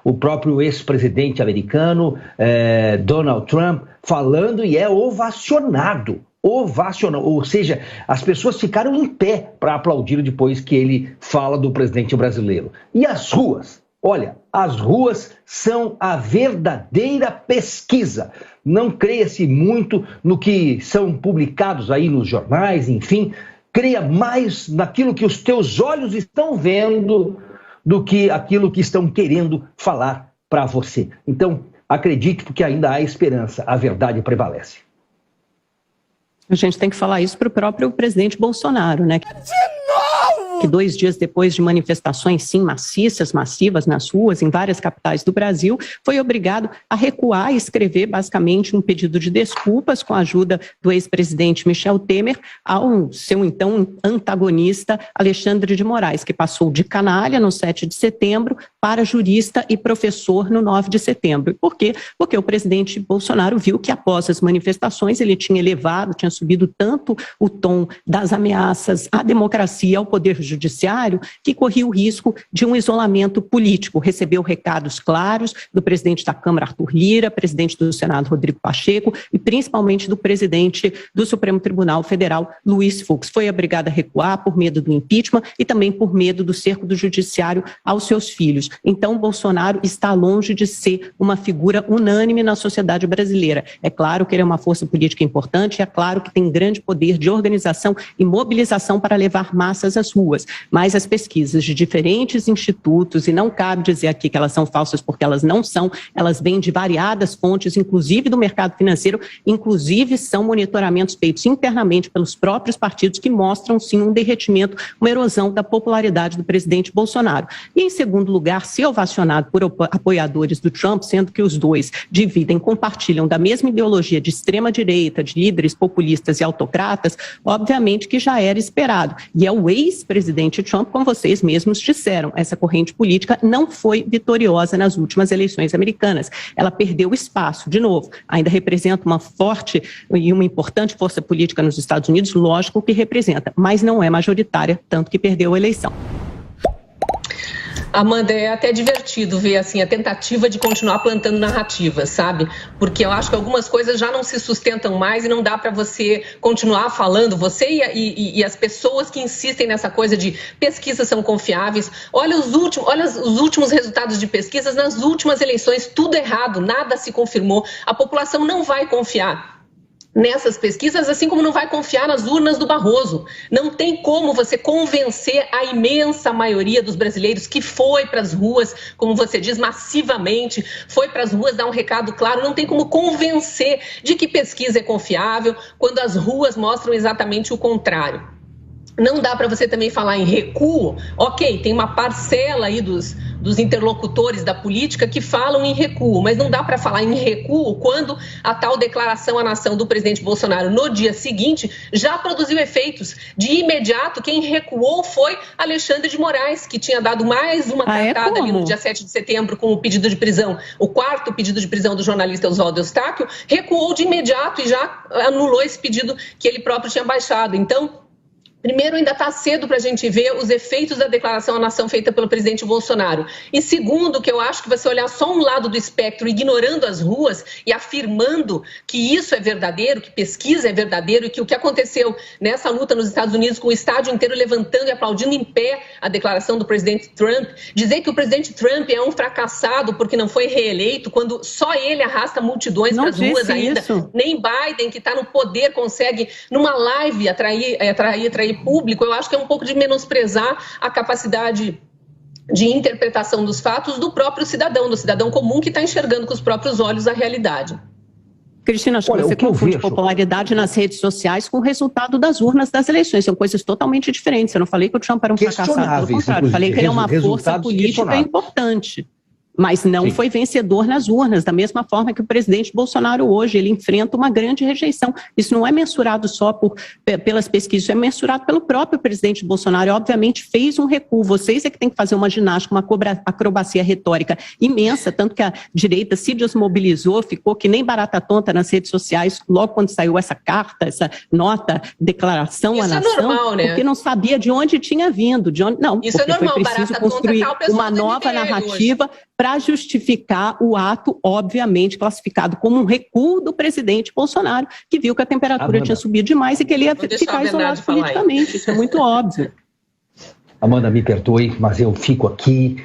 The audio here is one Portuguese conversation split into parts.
o próprio ex-presidente americano, Donald Trump, falando e é ovacionado. Ou seja, as pessoas ficaram em pé para aplaudir depois que ele fala do presidente brasileiro. E as ruas? Olha, as ruas são a verdadeira pesquisa. Não creia-se muito no que são publicados aí nos jornais, enfim. Creia mais naquilo que os teus olhos estão vendo do que aquilo que estão querendo falar para você. Então, acredite, porque ainda há esperança. A verdade prevalece. A gente tem que falar isso para o próprio presidente Bolsonaro, né? Que 2 dias depois de manifestações, sim, massivas nas ruas, em várias capitais do Brasil, foi obrigado a recuar e escrever, basicamente, um pedido de desculpas com a ajuda do ex-presidente Michel Temer ao seu, então, antagonista Alexandre de Moraes, que passou de canalha no 7 de setembro para jurista e professor no 9 de setembro. Por quê? Porque o presidente Bolsonaro viu que, após as manifestações, ele tinha subido tanto o tom das ameaças à democracia, ao poder judiciário, que corria o risco de um isolamento político. Recebeu recados claros do presidente da Câmara, Arthur Lira, presidente do Senado, Rodrigo Pacheco, e principalmente do presidente do Supremo Tribunal Federal, Luiz Fux. Foi obrigado a recuar por medo do impeachment e também por medo do cerco do judiciário aos seus filhos. Então, Bolsonaro está longe de ser uma figura unânime na sociedade brasileira. É claro que ele é uma força política importante, é claro que tem grande poder de organização e mobilização para levar massas às ruas, mas as pesquisas de diferentes institutos, e não cabe dizer aqui que elas são falsas porque elas não são, elas vêm de variadas fontes, inclusive do mercado financeiro, inclusive são monitoramentos feitos internamente pelos próprios partidos que mostram sim um derretimento, uma erosão da popularidade do presidente Bolsonaro. E em segundo lugar, se ovacionado por apoiadores do Trump, sendo que os dois compartilham da mesma ideologia de extrema-direita, de líderes populistas e autocratas, obviamente que já era esperado. E é o ex-presidente Trump, como vocês mesmos disseram, essa corrente política não foi vitoriosa nas últimas eleições americanas. Ela perdeu espaço, de novo, ainda representa uma forte e uma importante força política nos Estados Unidos, lógico que representa, mas não é majoritária, tanto que perdeu a eleição. Amanda, é até divertido ver assim a tentativa de continuar plantando narrativas, sabe? Porque eu acho que algumas coisas já não se sustentam mais e não dá para você continuar falando, você e as pessoas que insistem nessa coisa de pesquisas são confiáveis. Olha os últimos resultados de pesquisas nas últimas eleições, tudo errado, nada se confirmou. A população não vai confiar nessas pesquisas, assim como não vai confiar nas urnas do Barroso. Não tem como você convencer a imensa maioria dos brasileiros que foi para as ruas, como você diz, massivamente, foi para as ruas dar um recado claro, não tem como convencer de que pesquisa é confiável quando as ruas mostram exatamente o contrário. Não dá para você também falar em recuo. Ok, tem uma parcela aí dos interlocutores da política que falam em recuo, mas não dá para falar em recuo quando a tal declaração à nação do presidente Bolsonaro no dia seguinte já produziu efeitos. De imediato, quem recuou foi Alexandre de Moraes, que tinha dado mais uma cartada ali no dia 7 de setembro com o pedido de prisão, o 4º pedido de prisão do jornalista Oswaldo Eustáquio, recuou de imediato e já anulou esse pedido que ele próprio tinha baixado. Então, primeiro, ainda está cedo para a gente ver os efeitos da declaração à nação feita pelo presidente Bolsonaro. E segundo, que eu acho que você olhar só um lado do espectro, ignorando as ruas e afirmando que isso é verdadeiro, que pesquisa é verdadeiro e que o que aconteceu nessa luta nos Estados Unidos com o estádio inteiro levantando e aplaudindo em pé a declaração do presidente Trump, dizer que o presidente Trump é um fracassado porque não foi reeleito, quando só ele arrasta multidões para as ruas ainda, nem Biden, que está no poder, consegue numa live atrair público, eu acho que é um pouco de menosprezar a capacidade de interpretação dos fatos do próprio cidadão, do cidadão comum que está enxergando com os próprios olhos a realidade. Cristina, acho que você confunde popularidade nas redes sociais com o resultado das urnas das eleições. São coisas totalmente diferentes. Eu não falei que o Trump era um fracassado, pelo contrário. Eu falei que ele é uma força política importante. Mas não foi vencedor nas urnas, da mesma forma que o presidente Bolsonaro hoje, ele enfrenta uma grande rejeição. Isso não é mensurado só pelas pesquisas, isso é mensurado pelo próprio presidente Bolsonaro. E, obviamente, fez um recuo. Vocês é que tem que fazer uma ginástica, uma acrobacia retórica imensa, tanto que a direita se desmobilizou, ficou que nem barata tonta nas redes sociais, logo quando saiu essa carta, essa nota, declaração à nação, normal, né? Porque não sabia de onde tinha vindo. Não, isso porque é normal, foi preciso construir uma nova narrativa para justificar o ato, obviamente, classificado como um recuo do presidente Bolsonaro, que viu que a temperatura tinha subido demais e que ele ia ficar isolado politicamente. Isso é muito óbvio. Amanda, me perdoe, mas eu fico aqui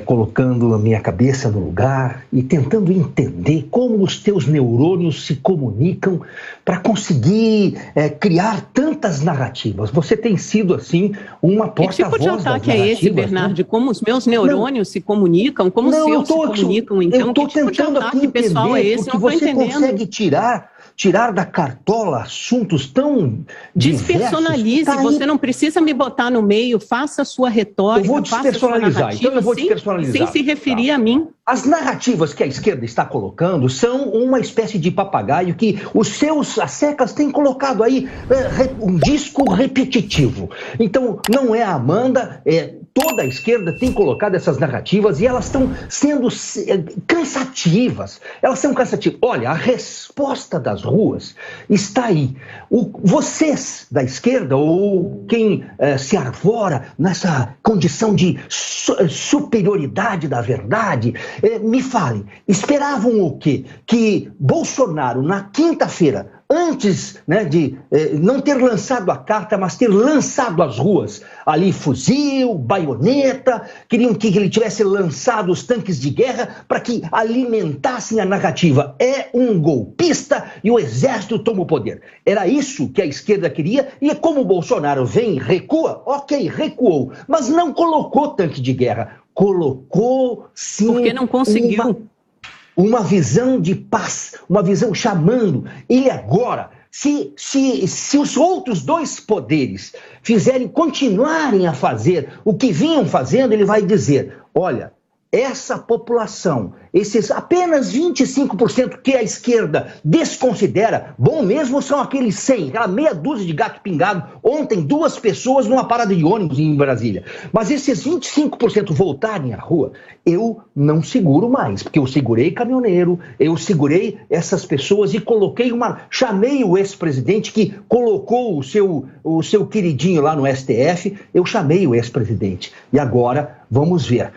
colocando a minha cabeça no lugar e tentando entender como os teus neurônios se comunicam para conseguir criar tantas narrativas. Você tem sido, assim, uma porta-voz das narrativas. Que tipo de ataque é esse, Bernardo? Como os meus neurônios se comunicam? Como os seus se comunicam, então? Eu estou tentando aqui entender, porque você consegue tirar da cartola assuntos tão despersonalize, você não precisa me botar no meio, faça a sua retórica, eu vou despersonalizar, então eu vou despersonalizar. Sem se referir a mim. As narrativas que a esquerda está colocando são uma espécie de papagaio que as secas têm colocado aí um disco repetitivo. Então, não é a Amanda, toda a esquerda tem colocado essas narrativas e elas estão sendo cansativas. Elas são cansativas. Olha, a resposta das ruas está aí. Vocês da esquerda, ou quem se arvora nessa condição de superioridade da verdade, me fale, esperavam o quê? Que Bolsonaro, na quinta-feira, antes de não ter lançado a carta, mas ter lançado às ruas ali fuzil, baioneta, queriam que ele tivesse lançado os tanques de guerra para que alimentassem a narrativa. É um golpista e o exército toma o poder. Era isso que a esquerda queria e como o Bolsonaro vem e recua, ok, recuou, mas não colocou tanque de guerra. Colocou, sim, porque não conseguiu. Uma visão de paz, uma visão chamando. Ele agora, se os outros dois poderes continuarem a fazer o que vinham fazendo, ele vai dizer, olha, essa população, esses apenas 25% que a esquerda desconsidera, bom mesmo são aqueles 100, aquela meia dúzia de gato pingado, ontem 2 pessoas numa parada de ônibus em Brasília. Mas esses 25% voltarem à rua, eu não seguro mais, porque eu segurei caminhoneiro, eu segurei essas pessoas e chamei o ex-presidente que colocou o seu queridinho lá no STF, eu chamei o ex-presidente. E agora, vamos ver.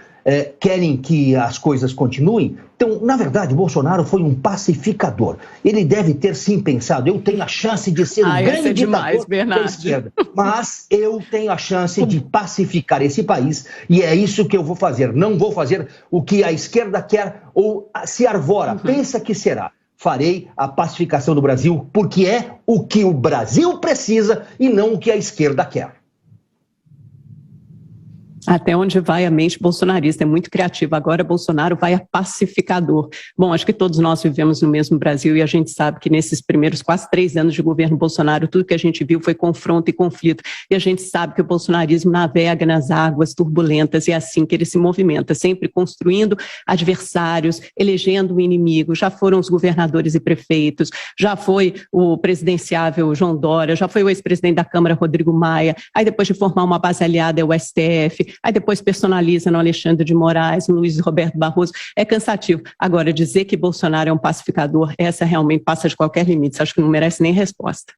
Querem que as coisas continuem? Então, na verdade, Bolsonaro foi um pacificador. Ele deve ter sim pensado, eu tenho a chance de ser um grande ditador da esquerda, mas eu tenho a chance de pacificar esse país e é isso que eu vou fazer. Não vou fazer o que a esquerda quer ou se arvora, pensa que será. Farei a pacificação do Brasil porque é o que o Brasil precisa e não o que a esquerda quer. Até onde vai a mente bolsonarista, é muito criativa. Agora Bolsonaro vai a pacificador. Bom, acho que todos nós vivemos no mesmo Brasil e a gente sabe que nesses primeiros quase 3 anos de governo Bolsonaro, tudo que a gente viu foi confronto e conflito. E a gente sabe que o bolsonarismo navega nas águas turbulentas e é assim que ele se movimenta, sempre construindo adversários, elegendo um inimigo. Já foram os governadores e prefeitos, já foi o presidenciável João Dória, já foi o ex-presidente da Câmara Rodrigo Maia, aí depois de formar uma base aliada é o STF, aí depois personaliza no Alexandre de Moraes, no Luiz Roberto Barroso, é cansativo. Agora, dizer que Bolsonaro é um pacificador, essa realmente passa de qualquer limite, acho que não merece nem resposta.